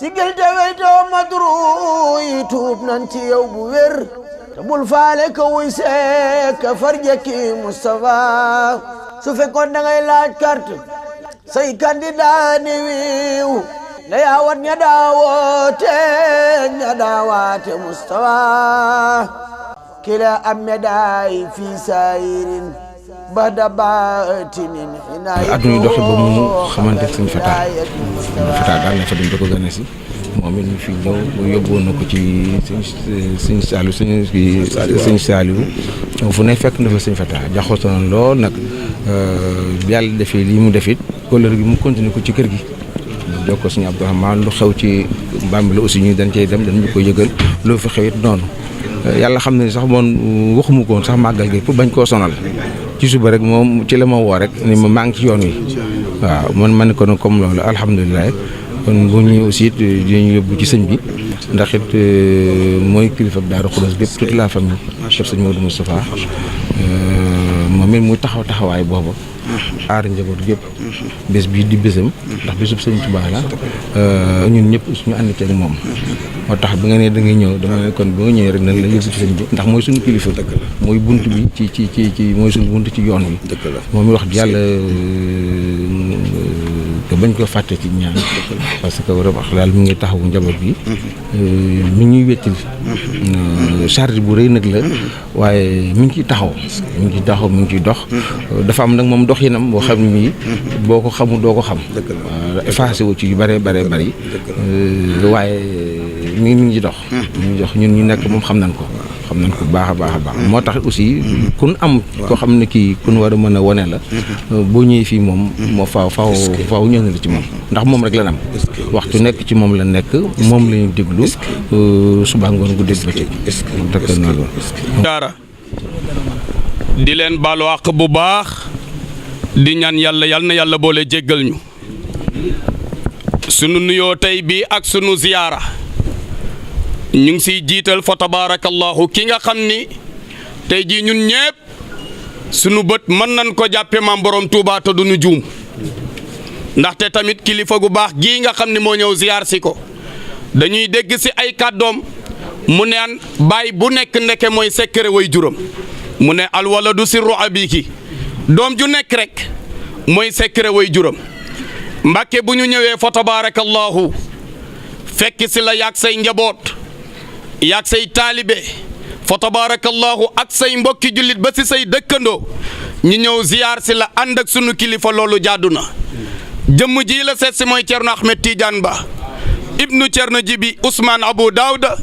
sigil te weytoo madru yi tuub nan ci yow bu wér te bul faale ka wuy see ka farjaki Moustapha su fekkoon da ngay laaj carte say candidat ni wiiw na yaawat ña daawoote ña daawaate Moustapha kila am médaille fii saayirin ba dabaatinin adduna yi doxi ba mu xamante Sëñ Fata daal na fa dem da ko gane si moom it ñu fi ñëw yóbbuwoon na ko ci sëñ Saliou fu ne fekk na fa Sëñ Fata jaxasoo na lool nag yàlla defee lii mu def it kóllëre gi mu continué ko ci kër gi jox ko Sëñ Abdourahmane lu xew ci Bambi la aussi ñu dañ cey dem dañ ñu koy yëgal loo fi xew it noonu yàlla xam ne sax moom waxuma ko woon sax màggal gi pour bañ koo sonal ci suba rek moom ci la ma woo rek ni ma maa ngi ci yoon wi waaw man ne ko nag comme loolu alhamdulilah kon bu ñu aussi dinañu yóbbu ci sëñ bi ndax it mooy kilifa Daaru Xudoos bépp toute la famille chef sëñ Modou Moustapha moom it muy taxawaay boobu aar njaboot gépp bés bii di bésam ndax bésub sëñ Tuubaa la ñun ñëpp suñu ànd ak moom moo tax bi nga ne da ngay ñëw dama ne kon bu nga ñëwee rek na la yóbbu ci sëñ bi ndax mooy suñu kilifa mooy bunt bi ci mooy suñu bunt ci yoon wi moom mi wax yàlla te bañ ko fàtte ci ñaan parce que wax daal mi ngi taxawu njaboot bi mi ñuy wettil charge bu rëy nag la waaye mi ngi ciy taxaw mi ngi ciy dox dafa am nag moom doxinam boo xam ne mii boo ko xamul doo ko xam effacé wu ci yu bëree bëri waaye mi ngi ci dox ñun ñu nekk moom xam nañ ko bu baax a baax moo tax aussi kun am koo xam ne kii kun war a mën a wane la boo ñëwee fii moom moo faaw ñëw na la ci moom ndax moom rek la am waxtu nekk ci moom la nekk moom la ñu déglu suba ngoon gu dégg bëccëg daara di leen baalu àq bu baax di ñaan yal na yàlla boole jéggal ñu sunu nuyoo tey bii ak sunu ziyaara ñu ngi siy jiital fa tabaarakallahu ki nga xam ni tey jii ñun ñépp sunu bët mën nañ ko jàppe maam borom Touba te duñu juum ndaxte tamit kilifa gu baax gii nga xam ni moo ñëw ziyaar si ko dañuy dégg si ay kàddoom mu neen baay bu nekk ndeke mooy sekkere way juram mu ne alwaladu sirru abiki doom ju nekk rek mooy sekkere way juram mbàkke bu ñu ñëwee fa tabaarakallahu fekk si la yaag say njaboot yaag say taalibe fa tabaarakallahu ak say mbokki jullit ba si say dëkkandoo ñu ñëw ziyaar si la ànd ak sunu kilifa loolu jaadu na jëmm ji la seet si mooy Cerno Ahmed Tidiane Ba ibnu Cerno Jibi Ousmane Abou Daouda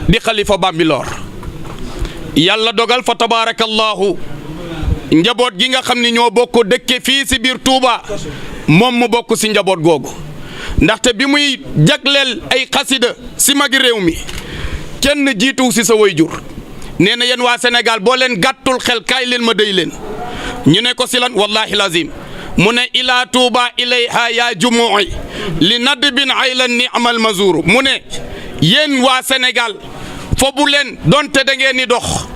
di xalifa Bambilor yàlla dogal fa tabaarakallahu njaboot gi nga xam ni ñoo bokk dëkke fii si biir Touba moom mu bokk si njaboot googu ndaxte bi muy jagleel ay xasida si magi réew mi kenn jiitu si sa wayjur nee na yéen waa Sénégal boo leen gàttul xel kaay leen ma déy leen ñu ne ko si lan wallahi lazim mu ne ilaa Touba ilayha yaa jumu'i li nadbin aylan ni'mal mazuru mu ne yéen waa Sénégal fo bu leen donte da ngeen ni dox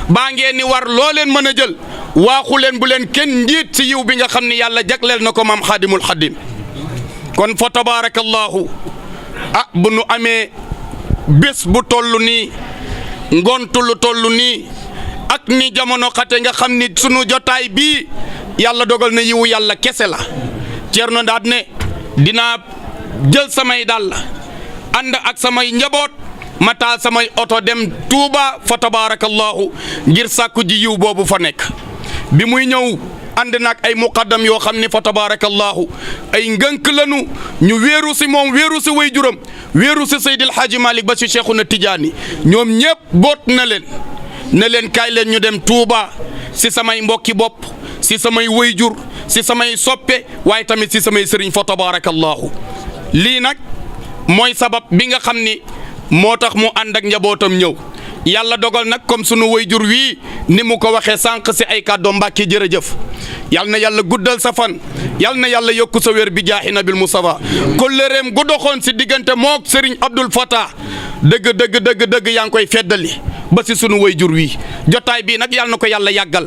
baa ngeen ni war loo leen mën a jël waaxu leen bu leen kenn njiit si yiw bi nga xam ni yàlla jagleel na ko maam xaadimul xadim kon fa tabaarakallahu bu nu amee bés bu toll nii ngontu lu toll nii ak ni jamono xate nga xam ni sunu jotaay bii yàlla dogal na yiwu yàlla kese la Cerno daat ne dinaa jël samay dàll ànd ak samay njaboot ma taal samay oto dem Touba fa tabaarakallahu ngir sàkku ji yiw boobu fa nekk bi muy ñëw ànd nag ay muqaddam yoo xam ni fa tabaarakallahu ay ngënk lanu ñu wéeru si moom wéeru si way juram wéeru si Seydil Hadji Malick ba si Cheikhuna Tidiane ñoom ñépp boot na leen kaay leen ñu dem Touba si samay mbokki bopp si samay way jur si samay soppe waaye tamit si samay sëriñ fa tabaarakallahu lii nag mooy sabab bi nga xam ni moo tax mu ànd ak njabootam ñëw yàlla dogal nag comme sunu wayjur wii ni mu ko waxee sànq si ay kàddoom Mbàkke jërëjëf yal na yàlla guddal sa fan yal na yàlla yokku sa wér bi jaahi nabil Mustafa kollereem gu doxoon si diggante mook Serigne Abdoul Fattah dëgg yaa ngi koy feddali ba si sunu wayjur wii jotaay bii nag yal na ko yàlla yàggal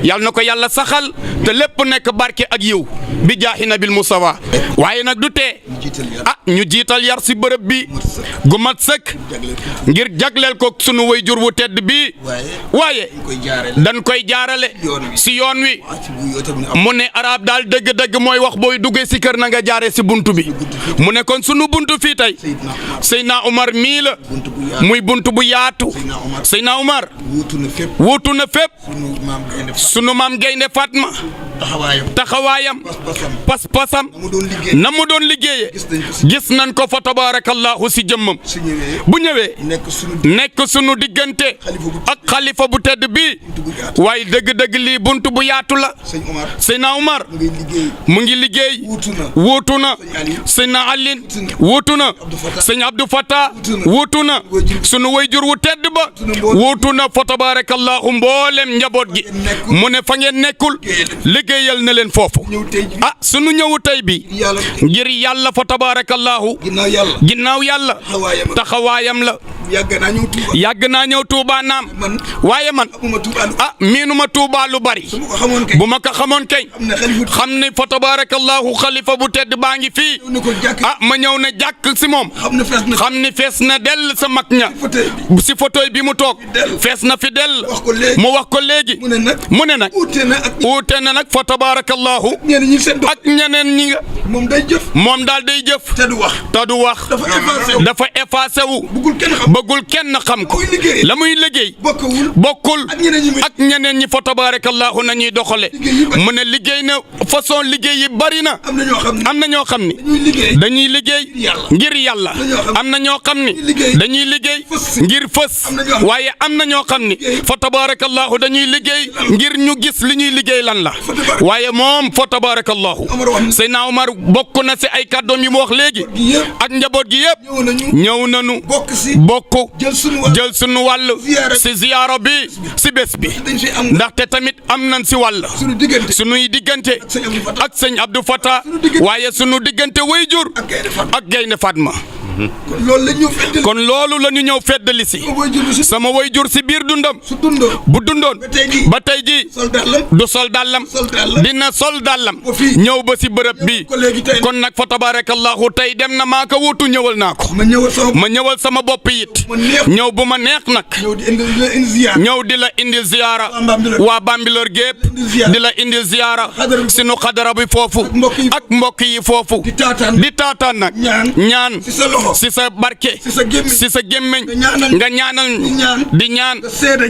yal na ko yàlla saxal te lépp nekk barke ak yiw bi jaahi nabil Mustafa waaye nag du tee ñu jiital yar si bërëb bi gu mat sëkk ngir jagleel ko sunu wayjur bu tedd bi waaye dañ koy jaarale si yoon wi mu ne arab daal dëgg-dëgg mooy wax booy duggee si kër na nga jaare si buntu bi mu ne kon sunu buntu fii tey Seydina Omar mii la muy buntu bu yaatu Seydina Omar wuutu na fépp sunu maam Gaynde Fatma taxawaayam pas-pasam na mu doon liggéeye gis nañ ko fa tabarakallahu si jëmmam bu ñëwee nekk sunu diggante ak xalifa bu tedd bi waaye dëgg-dëgg lii buntu bu yaatu la Seydina Omar mu ngi liggéey wuutu na Seydina Alin wuutu na Sëñ Abdou Fattah wuutu na sunu wayjur wu tedd ba wuutu na fa tabarakallahu mboolem njaboot gi mu ne fa ngeen nekkul liggéeyal na leen foofu sunu ñëwu tey bi ngir yàlla fa tabarakallahu ginnaaw yàlla taxawaayam la yàgg naa ñëw Touba naam waaye man miinuma Touba lu bari bu ma ko xamoon kay xam ne fa tabarakallahu xalifa bu tedd baa ngi fii ma ñëw na jàkk si moom xam ni fees na dell sa mag ña si fauteuil bi mu toog fees na fi dell mu wax ko léegi mu ne nag uute na nag fa tabarakallahu ak ñeneen ñi nga moom daal day jëf te du wax dafa effacé wu bëggul kenn xam ko la muy liggéey bokkul ak ñeneen ñi fa tabarakallahu nañuy doxale mu ne liggéey na façon liggéey yi bari na am na ñoo xam ni dañuy liggéey ngir yàlla am na ñoo xam ni dañuy liggéey ngir fës waaye am na ñoo xam ni fa tabarakallahu dañuy liggéey ngir ñu gis li ñuy liggéey lan la waaye moom fa tabarakallahu Seydina Omar bokk na si ay kàddoom yi mu wax léegi ak njaboot gi yëpp ñëw nañu bokk jël sunu wàll si ziyaara bi si bés bi ndaxte tamit am nañ si wàll sunuy diggante ak sëñ Abdou Fattah waaye sunu diggante wayjur ak Gaynde Fatma kon loolu la ñu ñëw feddali si sama wayjur si biir dundam bu dundoon ba tey ji du sol dàllam dina sol dàllam ñëw ba si bërëb bi kon nag fa tabarakallahu tey dem na maa ko wuutu ñëwal naa ko ma ñëwal sama bopp it ñëw bu ma neex nag ñëw di la indil ziyaara waa Bambilor gépp di la indil ziyaara sinu xadara bi foofu ak mbokk yi foofu di taataan nag ñaan si sa barke si sa gémmiñ nga ñaanal di ñaan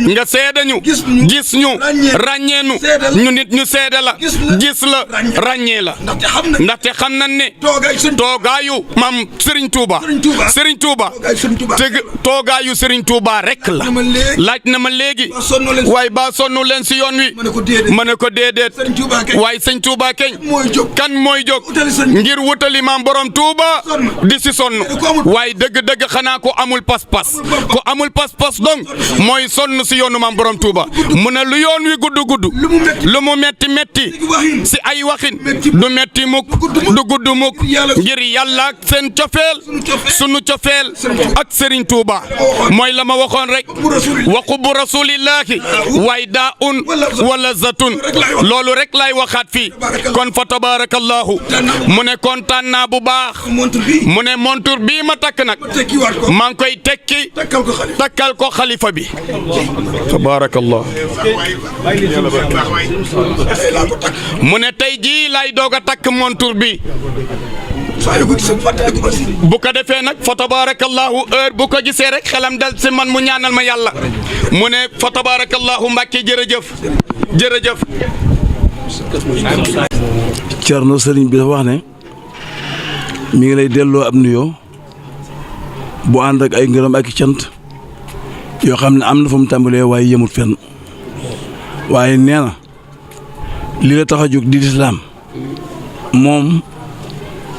nga seedañu gis ñu ràññeenu ñu nit ñu seede la gis la ràññee la ndaxte xam nañ ne toogaayu maam Serigne Touba te toogaayu Serigne Touba rek la laaj na ma léegi waaye ba sonnu leen si yoon wi ma ne ko déedéet waaye Serigne Touba keñ kan mooy jóg ngir wutali maam borom Touba di si sonn waaye dëgg-dëgg xanaa ko amul pas-pas donc mooy sonn si yoonu maam borom Touba mu ne lu yoon wi gudd lu mu metti si ay waxin du metti mukk du gudd mukk ngir yàlla ak seen cofeel sunu cofeel ak Serigne Touba mooy la ma waxoon rek waxu bu rasulillahi waay daa wala zatun loolu rek lay waxaat fii kon fa tabarakallahu mu ne kontaan naa bu baax mu ne montur bii ma takk nag maa ngi koy tekki takkal ko xalifa bi tabarakallah mu ne tey jii lay doog a takk montur bi bu ko defee nag fa tabarakallahu heure bu ko gisee rek xelam dal si man mu ñaanal ma yàlla mu ne fa tabarakallahu Mbàkke jërëjëf Cerno sëriñ bi dafa wax ne mi ngi lay delloo ab nuyoo bu ànd ak ay ngërëm ak i cant yoo xam ne am na fa mu tàmbalee waaye yemut fenn waaye nee na li la tax a jóg di lislaam moom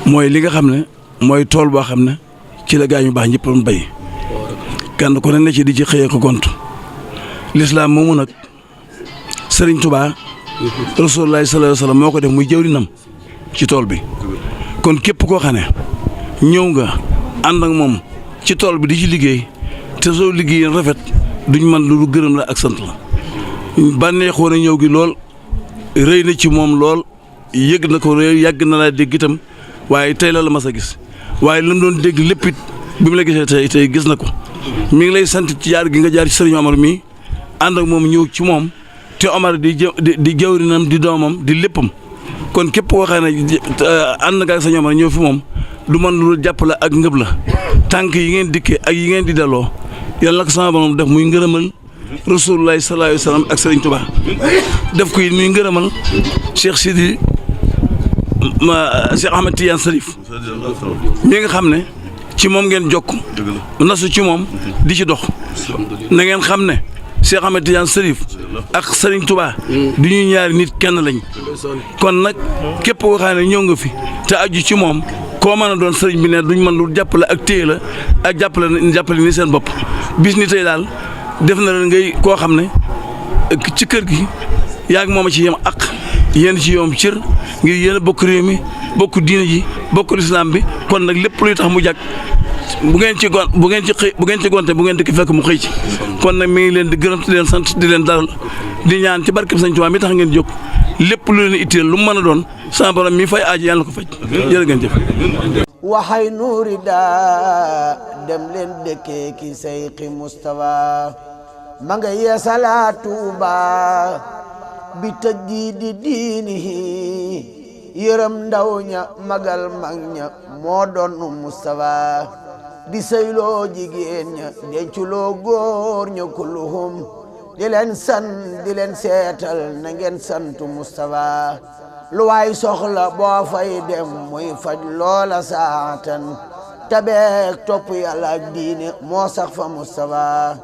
mooy li nga xam ne mooy tool boo xam ne ci la gaañu baax ñëpp doon bay kenn ku ne ci di ci xëyee ko gont lislaam moomu nag Sëriñ Tuubaa Rasulullaahi sallallaahu alayhi wa sallam moo ko def muy jëwrinam ci tool bi kon képp koo xam ne ñëw nga ànd ak moom ci tool bi di ci liggéey te soo liggéey rafet duñ man lu gërëm la ak sant la bànneexoo na ñëw gi lool rëy na ci moom lool yëg na ko réew yàgg na laa dégg itam waaye tey la mas a gis waaye lan doon dégg lépp it bi mu la gisee tey gis na ko mi ngi lay sant ci jaar gi nga jaar ci sëriñ Omar mii ànd ak moom ñëw ci moom te Omar di jawrinam di doomam di léppam kon képp koo xam ne ànd nga ak sëriñ Omar ñëw fi moom du man lu jàppale ak ngëb la tànk yi ngeen dikkee ak yi ngeen di delloo yàlla na ko sama borom def muy ngërëmal Rasulullah sallallahu alayhi wa sallam ak Sëriñ Tuubaa def ko it muy ngërëmal Cheikh Sidi Cheikh Ahmed Tidiane Sarif mi nga xam ne ci moom ngeen jokk nasu ci moom di ci dox na ngeen xam ne Cheikh Ahmed Tidiane Sarif ak Sëriñ Tuubaa du ñuy ñaari nit kenn lañ kon nag képp koo xam ne ñëw nga fi te aju ci moom koo mën a doon sëriñ bi ne duñ mën lu jàppale ak téye la ak jàppale ni seen bopp bis ni tey daal def na leen ngay koo xam ne ci kër gi yaa ngi moom a ci yem ak yéen ci yoom cër ngir yéen a bokk réew mi bokk diine ji bokk lislaam bi kon nag lépp luy tax mu jag bu ngeen ci gonte bu ngeen di fekk mu xëy ci kon nag mi ngi leen di gërëm di leen sant di leen dalal di ñaan ci barkeb Sëñ Tuubaa mi tax ngeen jóg lépp lu leen itteel lu mu mën a doon sama borom mi fay aaji yàlla na ko faj jërë ngeen jëf waxay nuuri daa dem leen dëkkee ki Seyxi Mustafa ma nga yeesala Tuuba bi tajdiidi diinihi yërëm ndaw ña magal mag ña moo doon Mustafa di sëyloo jigéen ña denculoo góor ña kulluhum di leen san di leen seetal na ngeen santu Mustafa lu waay soxla boo fay dem muy faj loola saatan tabeek topp yàlla ak diine moo sax fa Mustafa